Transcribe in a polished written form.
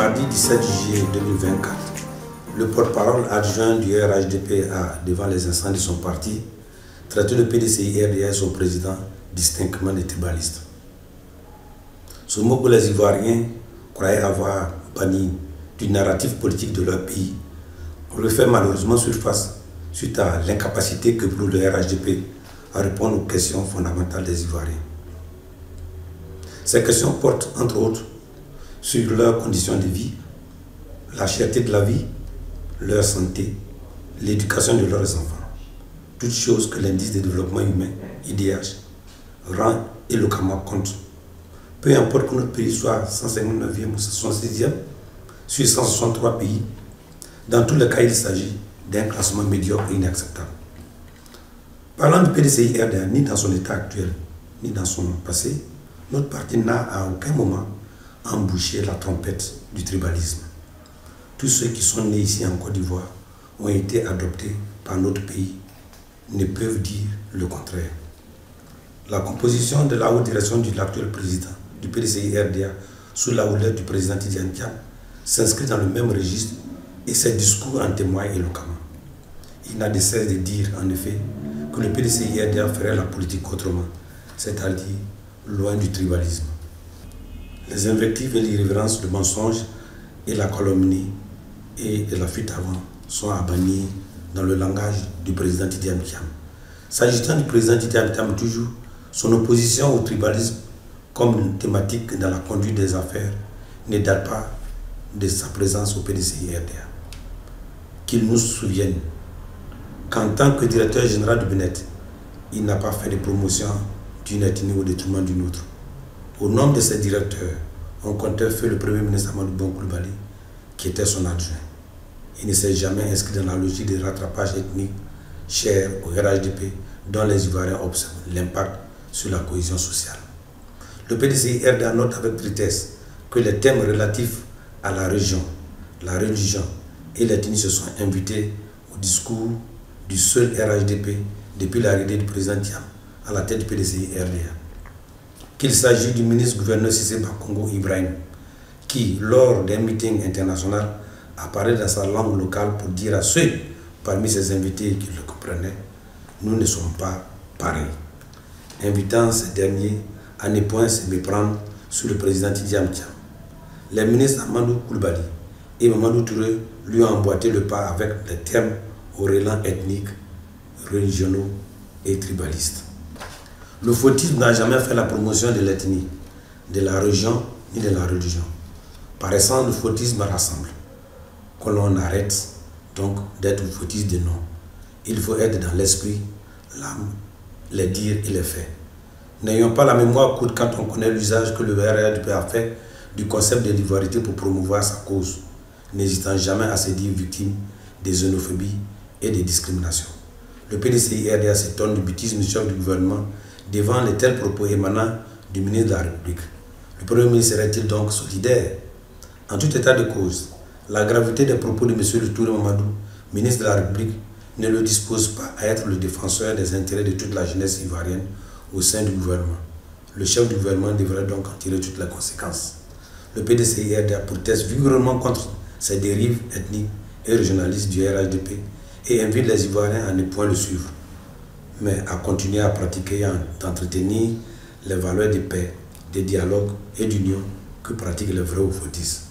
mardi 17 juillet 2024, le porte-parole adjoint du RHDP a, devant les instances de son parti, traité le PDCI-RDA, son président, distinctement des tribalistes. Ce mot que les Ivoiriens croyaient avoir banni du narratif politique de leur pays refait malheureusement surface suite à l'incapacité que prouve le RHDP à répondre aux questions fondamentales des Ivoiriens. Ces questions portent, entre autres, sur leurs conditions de vie, la cherté de la vie, leur santé, l'éducation de leurs enfants. Toutes choses que l'indice de développement humain, IDH, rend éloquemment compte. Peu importe que notre pays soit 159e ou 166e sur 163 pays, dans tous les cas, il s'agit d'un classement médiocre et inacceptable. Parlant du PDCI-RDA, ni dans son état actuel, ni dans son passé, notre parti n'a à aucun moment embouché la trompette du tribalisme. Tous ceux qui sont nés ici en Côte d'Ivoire ont été adoptés par notre pays ne peuvent dire le contraire. La composition de la haute direction de l'actuel président du PDCI-RDA sous la houlette du président Tidjane Thiam s'inscrit dans le même registre et ses discours en témoignent éloquemment. Il n'a de cesse de dire en effet que le PDCI-RDA ferait la politique autrement, c'est-à-dire loin du tribalisme. Les invectives et l'irrévérence, le mensonge et la calomnie et de la fuite avant sont à bannir dans le langage du président Tidjane Thiam. S'agissant du président Tidjane Thiam, toujours, son opposition au tribalisme comme thématique dans la conduite des affaires ne date pas de sa présence au PDCI-RDA. Qu'il nous souvienne qu'en tant que directeur général du BNET, il n'a pas fait de promotion d'une ethnie au détriment d'une autre. Au nom de ses directeurs, on comptait faire le premier ministre Amadou Bon Coulibaly, qui était son adjoint. Il ne s'est jamais inscrit dans la logique de rattrapage ethnique chère au RHDP, dont les Ivoiriens observent l'impact sur la cohésion sociale. Le PDCI-RDA note avec tristesse que les thèmes relatifs à la région, la religion et l'ethnie se sont invités au discours du seul RHDP depuis l'arrivée du président Thiam à la tête du PDCI-RDA. Qu'il s'agit du ministre-gouverneur Cissé Bakongo Ibrahim, qui, lors d'un meeting international, apparaît dans sa langue locale pour dire à ceux parmi ses invités qui le comprenaient, nous ne sommes pas pareils, invitant ces derniers à ne point se méprendre sur le président Tidjane Thiam. Les ministres Amadou Coulibaly et Mamadou Touré lui ont emboîté le pas avec des termes aux relents ethniques, régionaux et tribalistes. Le fautisme n'a jamais fait la promotion de l'ethnie, de la région ni de la religion. Par essence, le fautisme rassemble. Que l'on arrête donc d'être fautiste de nom. Il faut être dans l'esprit, l'âme, les dires et les faits. N'ayons pas la mémoire courte quand on connaît l'usage que le RHDP a fait du concept de l'ivoirité pour promouvoir sa cause, n'hésitant jamais à se dire victime des xénophobies et des discriminations. Le PDCI-RDA s'étonne du bêtise du chef du gouvernement devant les tels propos émanant du ministre de la République. Le Premier ministre serait-il donc solidaire? En tout état de cause, la gravité des propos de M. Touré Mamadou, ministre de la République, ne le dispose pas à être le défenseur des intérêts de toute la jeunesse ivoirienne au sein du gouvernement. Le chef du gouvernement devrait donc en tirer toutes les conséquences. Le PDCI-RDA proteste vigoureusement contre ces dérives ethniques et régionalistes du RHDP et invite les Ivoiriens à ne point le suivre, mais à continuer à pratiquer et à entretenir les valeurs de paix, de dialogue et d'union que pratiquent les vrais fautistes.